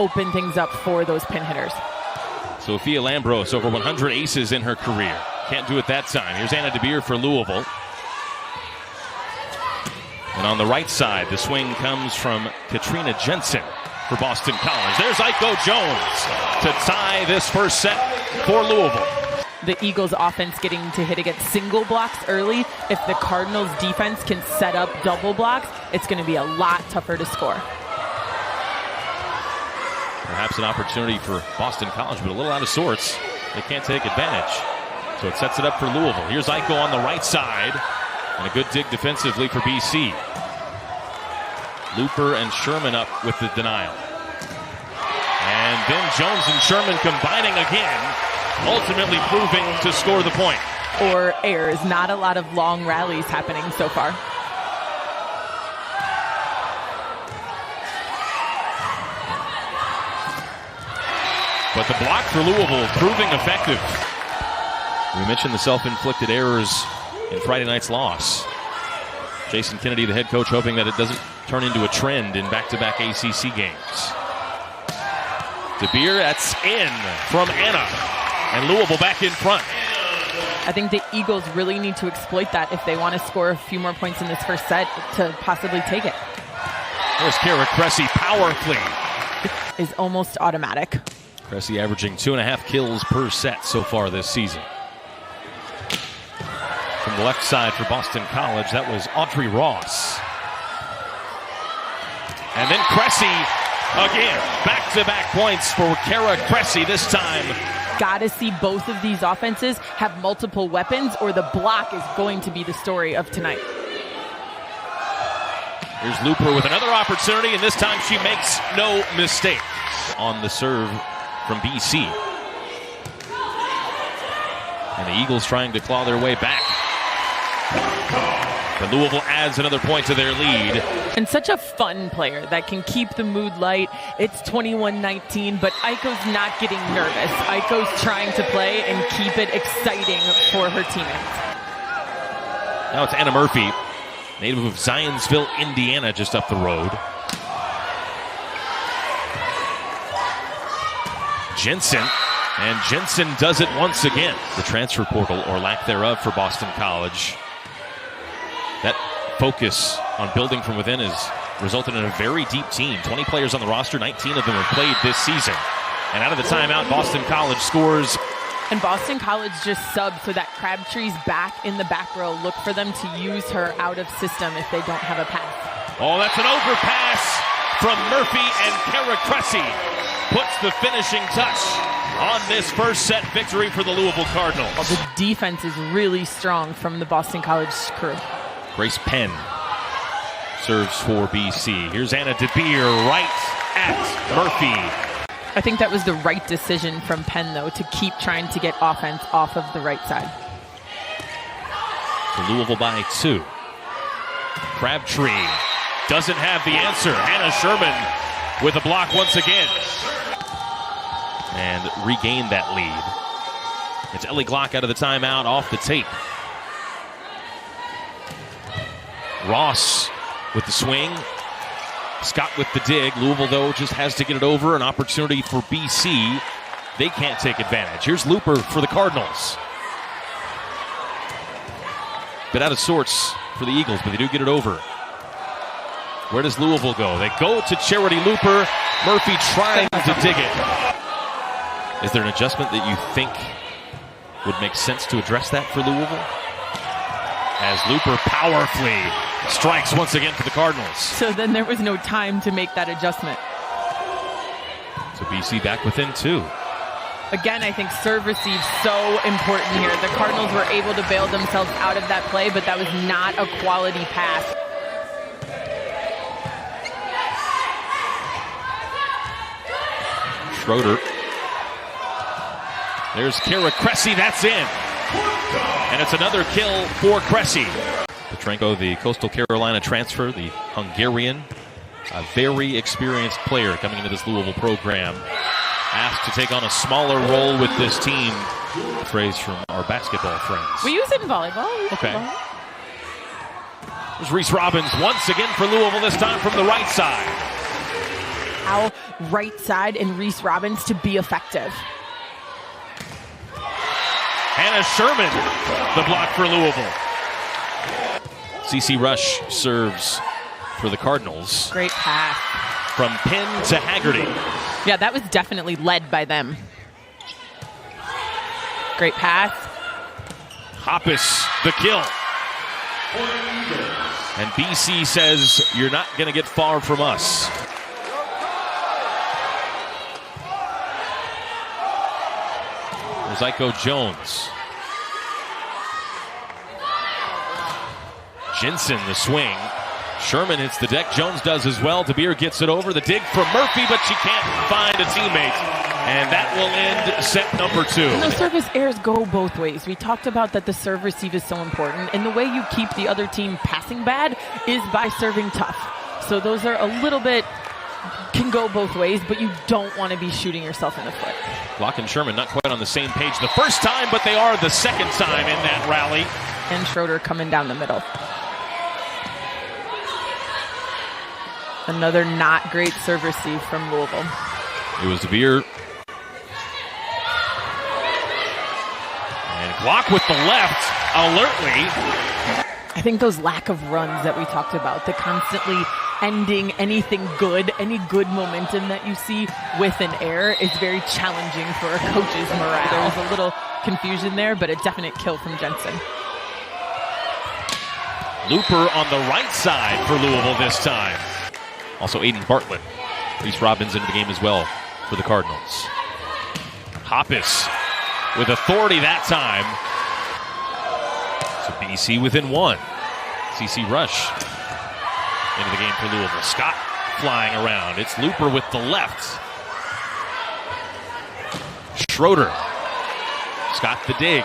open things up for those pin hitters. Sophia Lambros, over 100 aces in her career. Can't do it that time. Here's Anna DeBeer for Louisville. And on the right side, the swing comes from Katrina Jensen for Boston College. There's Aiko Jones to tie this first set for Louisville. The Eagles offense getting to hit against single blocks early. If the Cardinals defense can set up double blocks, it's going to be a lot tougher to score. Perhaps an opportunity for Boston College, but a little out of sorts. They can't take advantage. So it sets it up for Louisville. Here's Aiko on the right side. And a good dig defensively for BC. Looper and Sherman up with the denial. And then Jones and Sherman combining again, ultimately proving to score the point. Or errors. Not a lot of long rallies happening so far. But the block for Louisville proving effective. We mentioned the self-inflicted errors in Friday night's loss. Jason Kennedy, the head coach, hoping that it doesn't turn into a trend in back-to-back ACC games. DeBeer, that's in from Anna. And Louisville back in front. I think the Eagles really need to exploit that if they want to score a few more points in this first set to possibly take it. There's Kara Cressy powerfully. Is almost automatic. Cressy averaging 2.5 kills per set so far this season. From the left side for Boston College, that was Audrey Ross. And then Cressy again. Back-to-back points for Kara Cressy this time. Got to see both of these offenses have multiple weapons, or the block is going to be the story of tonight. Here's Looper with another opportunity, and this time she makes no mistake on the serve from BC. And the Eagles trying to claw their way back. But Louisville adds another point to their lead. And such a fun player that can keep the mood light. It's 21-19, but Aiko's not getting nervous. Aiko's trying to play and keep it exciting for her teammates. Now it's Anna Murphy, native of Zionsville, Indiana, just up the road. Jensen, and Jensen does it once again. The transfer portal, or lack thereof, for Boston College. That focus on building from within has resulted in a very deep team. 20 players on the roster, 19 of them have played this season. And out of the timeout, Boston College scores. And Boston College just subbed so that Crabtree's back in the back row. Look for them to use her out of system if they don't have a pass. Oh, that's an overpass from Murphy, and Kara Cressy puts the finishing touch on this first set victory for the Louisville Cardinals. Well, the defense is really strong from the Boston College crew. Grace Penn serves for BC. Here's Anna DeBeer right at Murphy. I think that was the right decision from Penn, though, to keep trying to get offense off of the right side. So Louisville by 2. Crabtree doesn't have the answer. Hannah Sherman with a block once again. And regained that lead. It's Ellie Glock out of the timeout, off the tape. Ross with the swing. Scott with the dig. Louisville, though, just has to get it over. An opportunity for BC. They can't take advantage. Here's Looper for the Cardinals. Bit out of sorts for the Eagles, but they do get it over. Where does Louisville go? They go to Charity Looper. Murphy trying to dig it. Is there an adjustment that you think would make sense to address that for Louisville? As Looper powerfully strikes once again for the Cardinals. So then there was no time to make that adjustment. So BC back within 2. Again, I think serve receive so important here. The Cardinals were able to bail themselves out of that play, but that was not a quality pass. Schroeder. There's Kara Cressy, that's in. And it's another kill for Cressy. Petrenko, the Coastal Carolina transfer, the Hungarian, a very experienced player coming into this Louisville program. Asked to take on a smaller role with this team. Phrase from our basketball friends. We use it in volleyball. Okay. There's Reese Robbins once again for Louisville, this time from the right side. allow right side and Reese Robbins to be effective. Hannah Sherman, the block for Louisville. CC Rush serves for the Cardinals. Great pass. From Pin to Haggerty. Yeah, that was definitely led by them. Great pass. Hoppus, the kill. And BC says, you're not going to get far from us. There's Iko Jones. Jensen, the swing. Sherman hits the deck. Jones does as well. DeBeer gets it over. The dig from Murphy, but she can't find a teammate. And that will end set number 2. And those service errors go both ways. We talked about that the serve receive is so important. And the way you keep the other team passing bad is by serving tough. So those are a little bit, can go both ways, but you don't want to be shooting yourself in the foot. Block and Sherman not quite on the same page the first time, but they are the second time in that rally. And Schroeder coming down the middle. Another not great serve receive from Louisville. It was DeBeer. And Glock with the left, alertly. I think those lack of runs that we talked about, the constantly ending anything good, any good momentum that you see with an error is very challenging for a coach's morale. There was a little confusion there, but a definite kill from Jensen. Looper on the right side for Louisville this time. Also Aiden Bartlett. Reese Robbins into the game as well for the Cardinals. Hoppus with authority that time. So BC within 1. CC Rush into the game for Louisville. Scott flying around. It's Looper with the left. Schroeder. Scott the dig.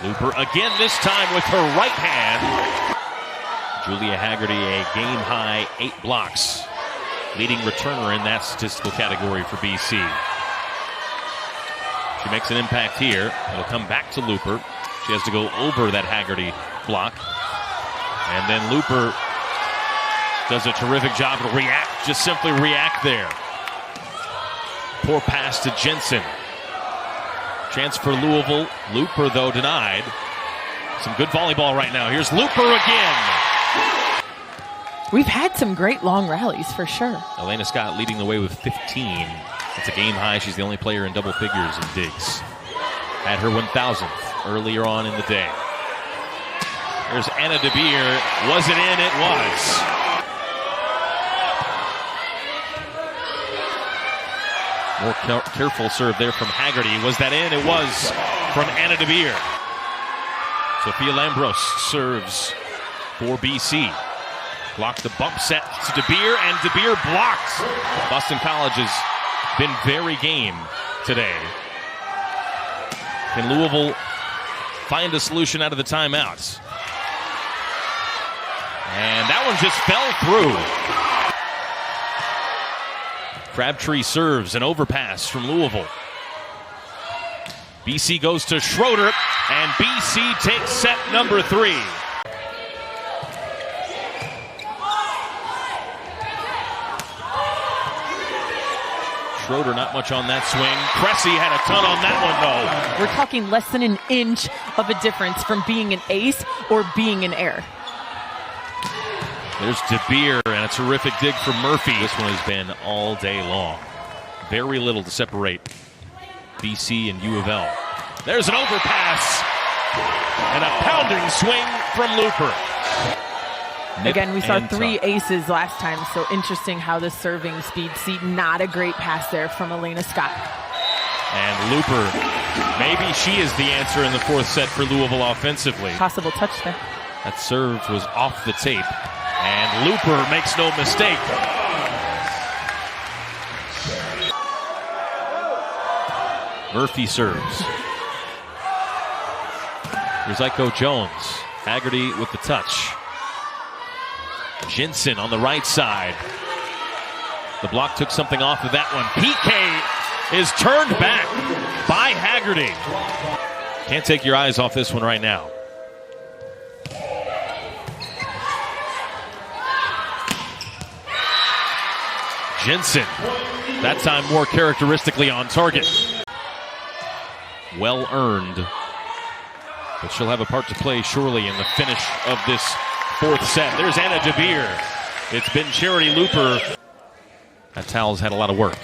Looper again, this time with her right hand. Julia Haggerty, a game-high 8 blocks. Leading returner in that statistical category for BC. She makes an impact here. It'll come back to Looper. She has to go over that Haggerty block. And then Looper does a terrific job to react, just simply react there. Poor pass to Jensen. Chance for Louisville. Looper, though, denied. Some good volleyball right now. Here's Looper again. We've had some great long rallies for sure. Elena Scott leading the way with 15. That's a game high. She's the only player in double figures in digs. Had her 1,000th earlier on in the day. There's Anna DeBeer. Was it in? It was. More careful serve there from Haggerty. Was that in? It was from Anna DeBeer. Sophia Lambros serves for BC. Blocked the bump set to DeBeer, and DeBeer blocked. Boston College has been very game today. Can Louisville find a solution out of the timeouts? And that one just fell through. Crabtree serves an overpass from Louisville. BC goes to Schroeder, and BC takes set number 3. Schroeder not much on that swing. Cressy had a ton on that one, though. We're talking less than an inch of a difference from being an ace or being an error. There's DeBeer and a terrific dig from Murphy. This one has been all day long. Very little to separate BC and U of L. There's an overpass and a pounding swing from Looper. Again, we saw 3 aces last time, so interesting how the serving speed. See, not a great pass there from Elena Scott. And Looper, maybe she is the answer in the 4th set for Louisville offensively. Possible touch there. That serve was off the tape, and Looper makes no mistake. Murphy serves. Here's Iko Jones. Haggerty with the touch. Jensen on the right side. The block took something off of that one. PK is turned back by Haggerty. Can't take your eyes off this one right now. Jensen, that time more characteristically on target. Well earned, but she'll have a part to play surely in the finish of this fourth set. There's Anna DeBeer. It's been Charity Looper. That towel's had a lot of work.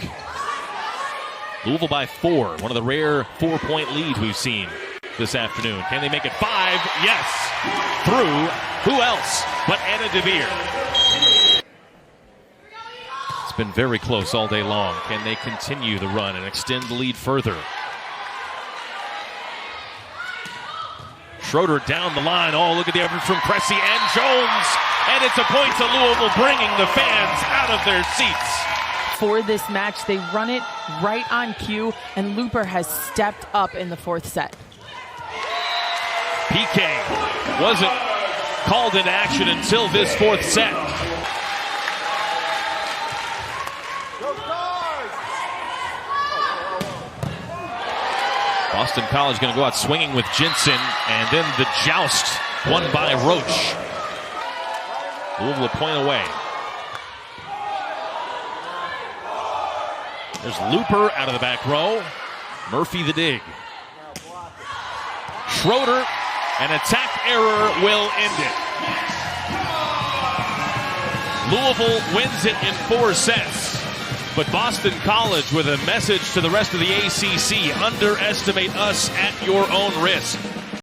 Louisville by 4, one of the rare 4-point leads we've seen this afternoon. Can they make it 5? Yes. Through who else but Anna DeBeer? It's been very close all day long. Can they continue the run and extend the lead further? Schroeder down the line. Oh, look at the effort from Cressy and Jones. And it's a point to Louisville, bringing the fans out of their seats. For this match, they run it right on cue, and Looper has stepped up in the fourth set. PK wasn't called into action until this fourth set. Boston College going to go out swinging with Jensen, and then the joust won by Roach. Louisville a point away. There's Looper out of the back row. Murphy the dig. Schroeder, an attack error will end it. Louisville wins it in 4 sets. But Boston College with a message to the rest of the ACC: underestimate us at your own risk.